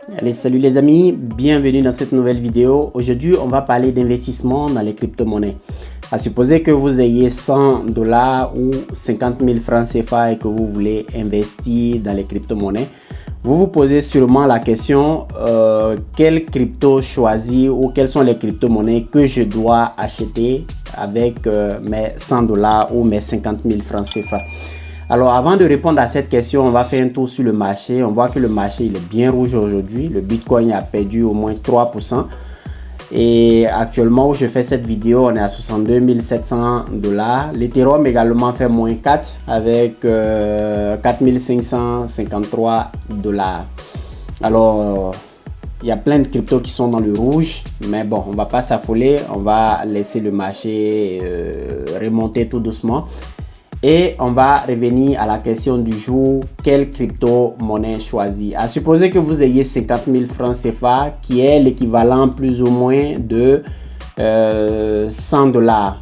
Allez, salut les amis, bienvenue dans cette nouvelle vidéo. Aujourd'hui, on va parler d'investissement dans les crypto-monnaies. À supposer que vous ayez 100 $ ou 50 000 francs CFA et que vous voulez investir dans les crypto-monnaies, vous vous posez sûrement la question quelle crypto choisir ou quelles sont les crypto-monnaies que je dois acheter avec mes 100 $ ou mes 50 000 francs CFA. Alors, avant de répondre à cette question, on va faire un tour sur le marché. On voit que le marché il est bien rouge aujourd'hui. Le Bitcoin a perdu au moins 3%. Et actuellement, où je fais cette vidéo, on est à 62 700 $. L'Ethereum également fait moins 4 avec 4 553 $. Alors, il y a plein de cryptos qui sont dans le rouge. Mais bon, on ne va pas s'affoler. On va laisser le marché remonter tout doucement. Et on va revenir à la question du jour, quelle crypto-monnaie choisir? À supposer que vous ayez 50 000 francs CFA, qui est l'équivalent plus ou moins de 100 $.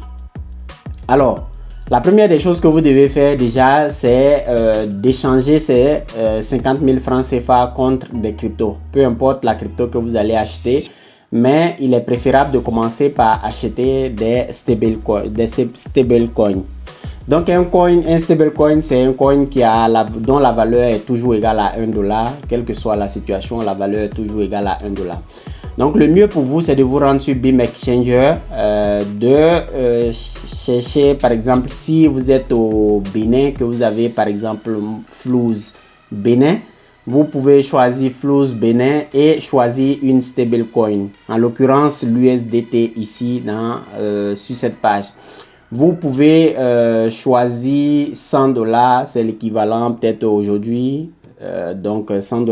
Alors, la première des choses que vous devez faire déjà, c'est d'échanger ces 50 000 francs CFA contre des cryptos. Peu importe la crypto que vous allez acheter, mais il est préférable de commencer par acheter des stablecoins. Donc un stablecoin, c'est un coin dont la valeur est toujours égale à 1 $. Quelle que soit la situation, la valeur est toujours égale à 1 $. Donc le mieux pour vous, c'est de vous rendre sur BIM Exchanger, de chercher par exemple si vous êtes au Bénin, que vous avez par exemple Flouz Bénin, vous pouvez choisir Flouz Bénin et choisir une stablecoin, en l'occurrence l'USDT ici sur cette page. Vous pouvez choisir 100 $, c'est l'équivalent peut-être aujourd'hui. Donc 100 $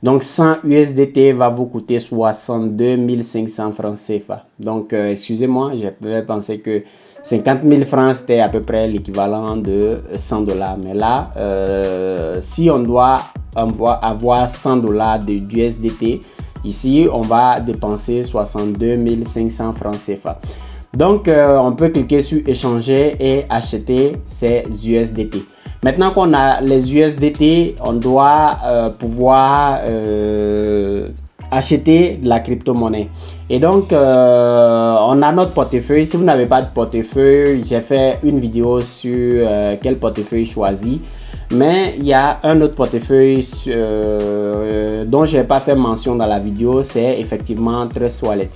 donc 100 USDT va vous coûter 62 500 francs CFA. Donc excusez-moi, j'avais pensé que 50 000 francs c'était à peu près l'équivalent de 100 $. Mais là, si on doit avoir 100 $ d'USDT, ici on va dépenser 62 500 francs CFA. Donc, on peut cliquer sur échanger et acheter ces USDT. Maintenant qu'on a les USDT, on doit pouvoir acheter de la crypto-monnaie. Et donc, on a notre portefeuille. Si vous n'avez pas de portefeuille, j'ai fait une vidéo sur quel portefeuille choisir. Mais il y a un autre portefeuille dont je n'ai pas fait mention dans la vidéo, c'est effectivement Trust Wallet.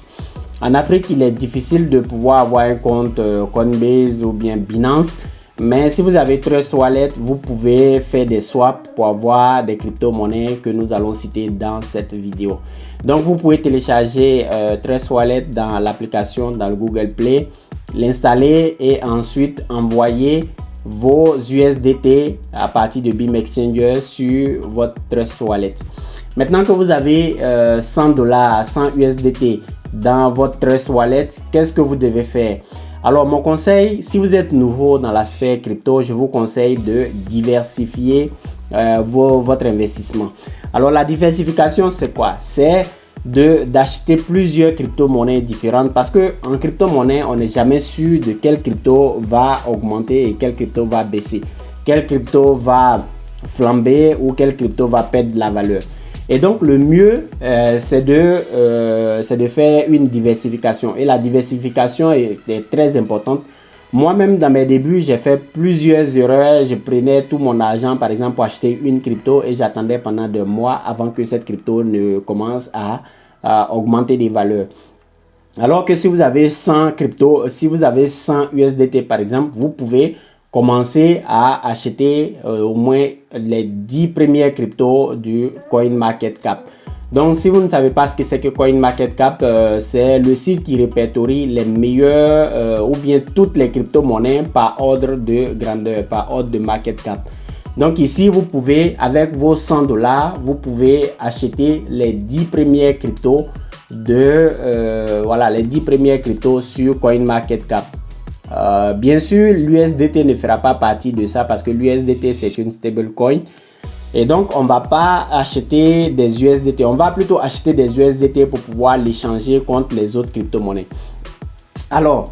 En Afrique, il est difficile de pouvoir avoir un compte Coinbase ou bien Binance. Mais si vous avez Trust Wallet, vous pouvez faire des swaps pour avoir des crypto-monnaies que nous allons citer dans cette vidéo. Donc, vous pouvez télécharger Trust Wallet dans l'application, dans le Google Play, l'installer et ensuite envoyer vos USDT à partir de BIM Exchanger sur votre Trust Wallet. Maintenant que vous avez 100 $, 100 USDT dans votre Trust Wallet, qu'est-ce que vous devez faire? Alors, mon conseil, si vous êtes nouveau dans la sphère crypto, je vous conseille de diversifier votre investissement. Alors, la diversification, c'est quoi? C'est d'acheter plusieurs crypto-monnaies différentes parce que en crypto-monnaie, on n'est jamais sûr de quelle crypto va augmenter et quelle crypto va baisser. Quelle crypto va flamber ou quelle crypto va perdre de la valeur. Et donc, le mieux, c'est de faire une diversification. Et la diversification est très importante. Moi-même, dans mes débuts, j'ai fait plusieurs erreurs. Je prenais tout mon argent, par exemple, pour acheter une crypto et j'attendais pendant des mois avant que cette crypto ne commence à augmenter des valeurs. Alors que si vous avez 100 cryptos, si vous avez 100 USDT, par exemple, vous pouvez commencer à acheter au moins les 10 premières cryptos du CoinMarketCap. Donc, si vous ne savez pas ce que c'est que CoinMarketCap, c'est le site qui répertorie les meilleurs ou bien toutes les crypto-monnaies par ordre de grandeur, par ordre de market cap. Donc ici, vous pouvez, avec vos 100 $, vous pouvez acheter les 10 premières cryptos les 10 premières cryptos sur CoinMarketCap. Bien sûr, l'USDT ne fera pas partie de ça parce que l'USDT c'est une stablecoin. Et donc, on ne va pas acheter des USDT. On va plutôt acheter des USDT pour pouvoir l'échanger contre les autres crypto-monnaies. Alors,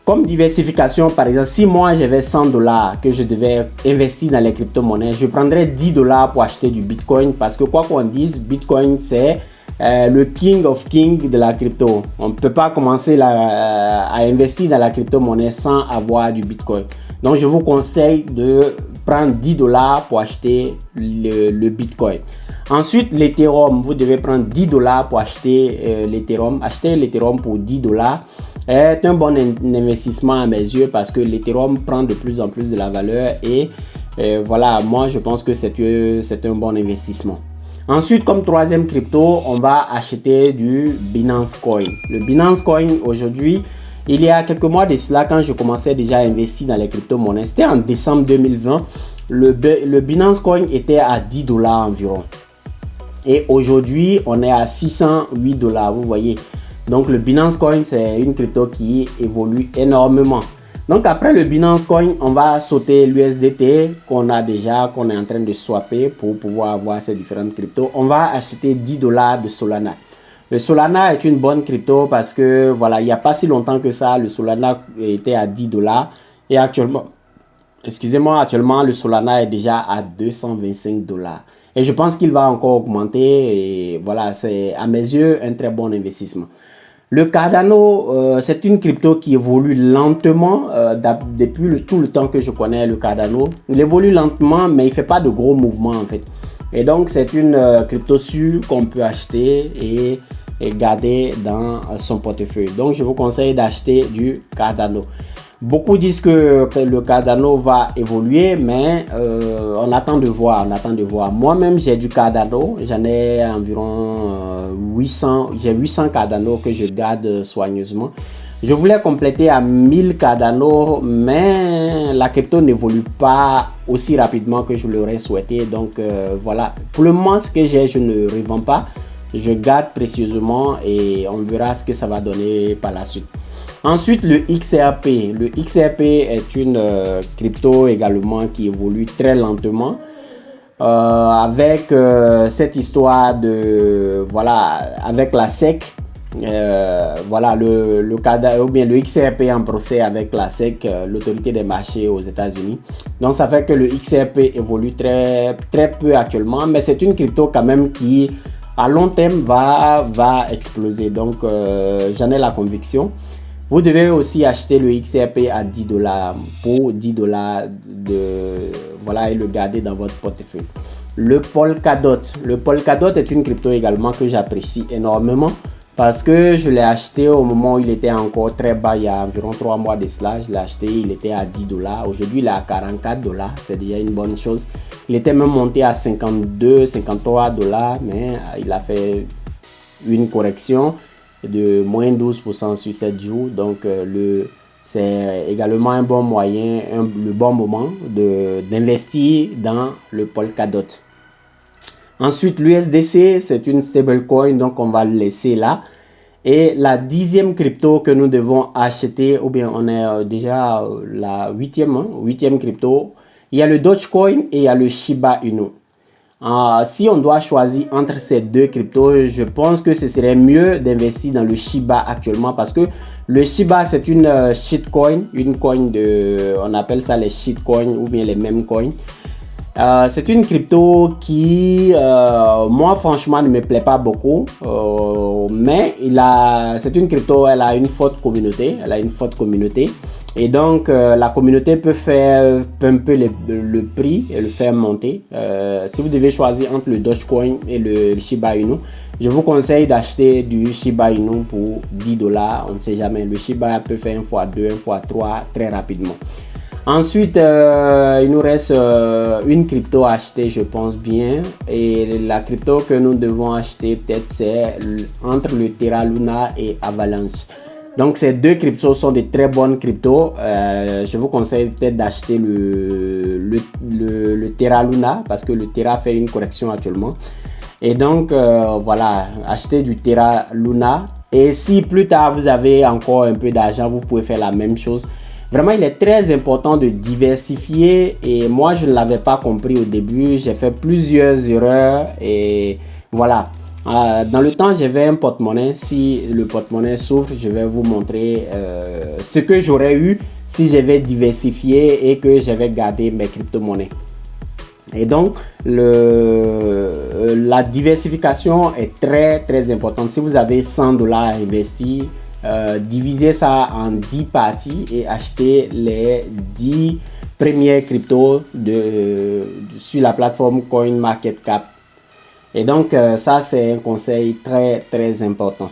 Comme diversification, par exemple, si moi j'avais 100 $ que je devais investir dans les crypto-monnaies, je prendrais 10 $ pour acheter du Bitcoin parce que quoi qu'on dise, Bitcoin c'est le king of king de la crypto. On ne peut pas commencer à investir dans la crypto-monnaie sans avoir du Bitcoin. Donc je vous conseille de prendre 10 $ pour acheter le Bitcoin. Ensuite, l'Ethereum, vous devez prendre 10 $ pour acheter l'Ethereum. Acheter l'Ethereum pour 10 $ est un bon investissement à mes yeux parce que l'Ethereum prend de plus en plus de la valeur et voilà, moi je pense que c'est un bon investissement. Ensuite, comme troisième crypto, on va acheter du Binance Coin. Le Binance Coin aujourd'hui, il y a quelques mois de cela, quand je commençais déjà à investir dans les crypto-monnaies, c'était en décembre 2020, le Binance Coin était à 10 $ environ. Et aujourd'hui, on est à 608 $, vous voyez. Donc, le Binance Coin, c'est une crypto qui évolue énormément. Donc, après le Binance Coin, on va sauter l'USDT qu'on est en train de swapper pour pouvoir avoir ces différentes cryptos. On va acheter 10 $ de Solana. Le Solana est une bonne crypto parce que, voilà, il n'y a pas si longtemps que ça, le Solana était à 10 $. Et actuellement, le Solana est déjà à 225 $. Et je pense qu'il va encore augmenter. Et voilà, c'est à mes yeux un très bon investissement. Le Cardano, c'est une crypto qui évolue lentement depuis tout le temps que je connais le Cardano. Il évolue lentement, mais il ne fait pas de gros mouvements en fait. Et donc, c'est une crypto sûre qu'on peut acheter et garder dans son portefeuille. Donc, je vous conseille d'acheter du Cardano. Beaucoup disent que le Cardano va évoluer, mais on attend de voir. Moi-même, j'ai du Cardano. J'en ai environ 800. J'ai 800 Cardano que je garde soigneusement. Je voulais compléter à 1000 Cardano, mais la crypto n'évolue pas aussi rapidement que je l'aurais souhaité. Donc voilà. Pour le moment, ce que j'ai, je ne revends pas. Je garde précieusement et on verra ce que ça va donner par la suite. Ensuite, le XRP. Le XRP est une crypto également qui évolue très lentement. Avec cette histoire de, voilà, avec la SEC, voilà, le XRP est en procès avec la SEC, l'autorité des marchés aux États-Unis. Donc, ça fait que le XRP évolue très peu actuellement, mais c'est une crypto quand même qui, à long terme, va exploser. Donc, j'en ai la conviction. Vous devez aussi acheter le XRP à 10 $ pour 10 $ voilà, et le garder dans votre portefeuille. Le Polkadot. Le Polkadot est une crypto également que j'apprécie énormément parce que je l'ai acheté au moment où il était encore très bas, il y a environ 3 mois de cela. Je l'ai acheté, il était à 10 $. Aujourd'hui, il est à 44 $. C'est déjà une bonne chose. Il était même monté à 52, 53 $, mais il a fait une correction de moins 12% sur 7 jours. Donc, c'est également un bon moyen, le bon moment d'investir dans le Polkadot. Ensuite, l'USDC, c'est une stablecoin, donc on va le laisser là. Et la 10e crypto que nous devons acheter, ou bien on est déjà la 8e crypto, il y a le Dogecoin et il y a le Shiba Inu. Si on doit choisir entre ces deux cryptos, je pense que ce serait mieux d'investir dans le Shiba actuellement parce que le Shiba c'est une shitcoin, une coin on appelle ça les shitcoins ou bien les meme coins. C'est une crypto qui, moi franchement, ne me plaît pas beaucoup, mais c'est une crypto, elle a une forte communauté, et donc la communauté peut faire un peu le prix et le faire monter. Si vous devez choisir entre le Dogecoin et le Shiba Inu, je vous conseille d'acheter du Shiba Inu pour 10 $, on ne sait jamais, le Shiba peut faire 1x2, 1x3 très rapidement. Ensuite, il nous reste une crypto à acheter, je pense bien. Et la crypto que nous devons acheter, peut-être, c'est entre le Terra Luna et Avalanche. Donc, ces deux cryptos sont de très bonnes cryptos. Je vous conseille peut-être d'acheter le Terra Luna parce que le Terra fait une correction actuellement. Et donc, voilà, achetez du Terra Luna. Et si plus tard, vous avez encore un peu d'argent, vous pouvez faire la même chose. Vraiment, il est très important de diversifier et moi, je ne l'avais pas compris au début. J'ai fait plusieurs erreurs et voilà. Dans le temps, j'avais un porte-monnaie. Si le porte-monnaie s'ouvre, je vais vous montrer ce que j'aurais eu si j'avais diversifié et que j'avais gardé mes crypto-monnaies. Et donc, la diversification est très importante. Si vous avez 100 $ investis, divisez ça en 10 parties et achetez les 10 premières cryptos sur la plateforme CoinMarketCap. Et donc, ça, c'est un conseil très important.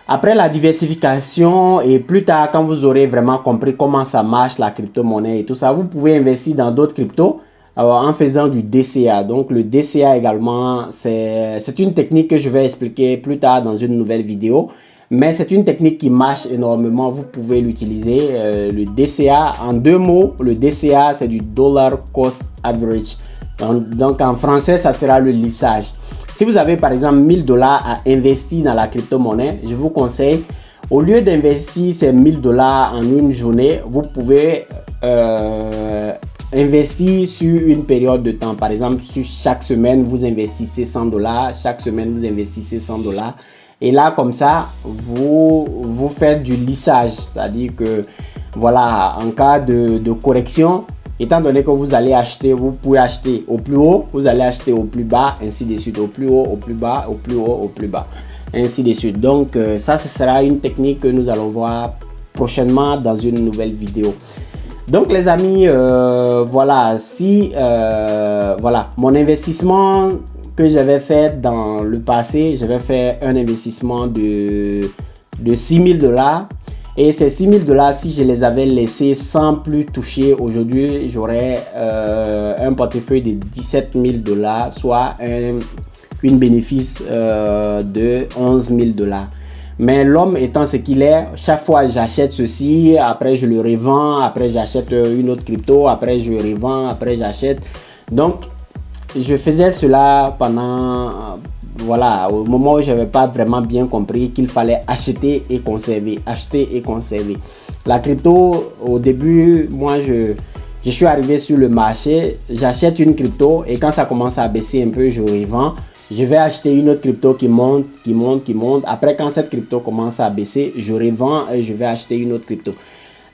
Après la diversification et plus tard, quand vous aurez vraiment compris comment ça marche, la crypto-monnaie et tout ça, vous pouvez investir dans d'autres cryptos en faisant du DCA. Donc, le DCA également, c'est une technique que je vais expliquer plus tard dans une nouvelle vidéo. Mais c'est une technique qui marche énormément. Vous pouvez l'utiliser. Le DCA, en 2 mots, le DCA, c'est du Dollar Cost Average. Donc, en français, ça sera le lissage. Si vous avez par exemple 1000 $ à investir dans la crypto-monnaie, je vous conseille, au lieu d'investir ces 1000 $ en une journée, vous pouvez investir sur une période de temps. Par exemple, sur chaque semaine, vous investissez 100 $. Chaque semaine, vous investissez 100 $. Et là, comme ça, vous faites du lissage. C'est-à-dire que, voilà, en cas de correction, étant donné que vous allez acheter, vous pouvez acheter au plus haut, vous allez acheter au plus bas, ainsi de suite, au plus haut, au plus bas, au plus haut, au plus bas, ainsi de suite. Donc, ça, ce sera une technique que nous allons voir prochainement dans une nouvelle vidéo. Donc, les amis, voilà, voilà, mon investissement que j'avais fait dans le passé, j'avais fait un investissement de 6 000 $. Et ces 6 000 $, si je les avais laissés sans plus toucher, aujourd'hui, j'aurais un portefeuille de 17 000 $, soit un bénéfice de 11 000 $. Mais l'homme étant ce qu'il est, chaque fois j'achète ceci, après je le revends, après j'achète une autre crypto, après je revends, après j'achète. Donc, je faisais cela pendant... Voilà, au moment où je n'avais pas vraiment bien compris qu'il fallait acheter et conserver, acheter et conserver. La crypto, au début, moi, je suis arrivé sur le marché, j'achète une crypto et quand ça commence à baisser un peu, je revends. Je vais acheter une autre crypto qui monte, qui monte, qui monte. Après, quand cette crypto commence à baisser, je revends et je vais acheter une autre crypto.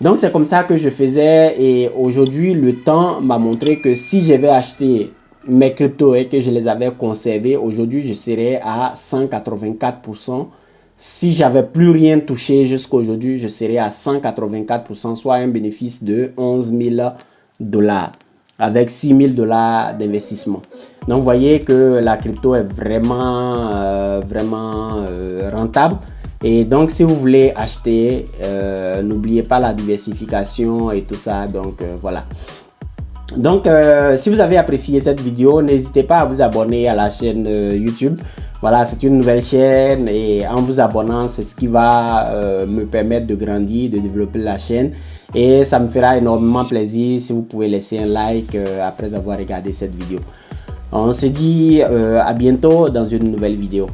Donc, c'est comme ça que je faisais et aujourd'hui, le temps m'a montré que si j'avais acheté mes cryptos et que je les avais conservés, aujourd'hui je serais à 184%. Si j'avais plus rien touché jusqu'à aujourd'hui, je serais à 184%, soit un bénéfice de 11 000 $ avec 6 000 $ d'investissement. Donc vous voyez que la crypto est vraiment rentable. Et donc si vous voulez acheter, n'oubliez pas la diversification et tout ça. Donc voilà. Donc, si vous avez apprécié cette vidéo, n'hésitez pas à vous abonner à la chaîne YouTube. Voilà, c'est une nouvelle chaîne et en vous abonnant, c'est ce qui va me permettre de grandir, de développer la chaîne. Et ça me fera énormément plaisir si vous pouvez laisser un like après avoir regardé cette vidéo. On se dit à bientôt dans une nouvelle vidéo.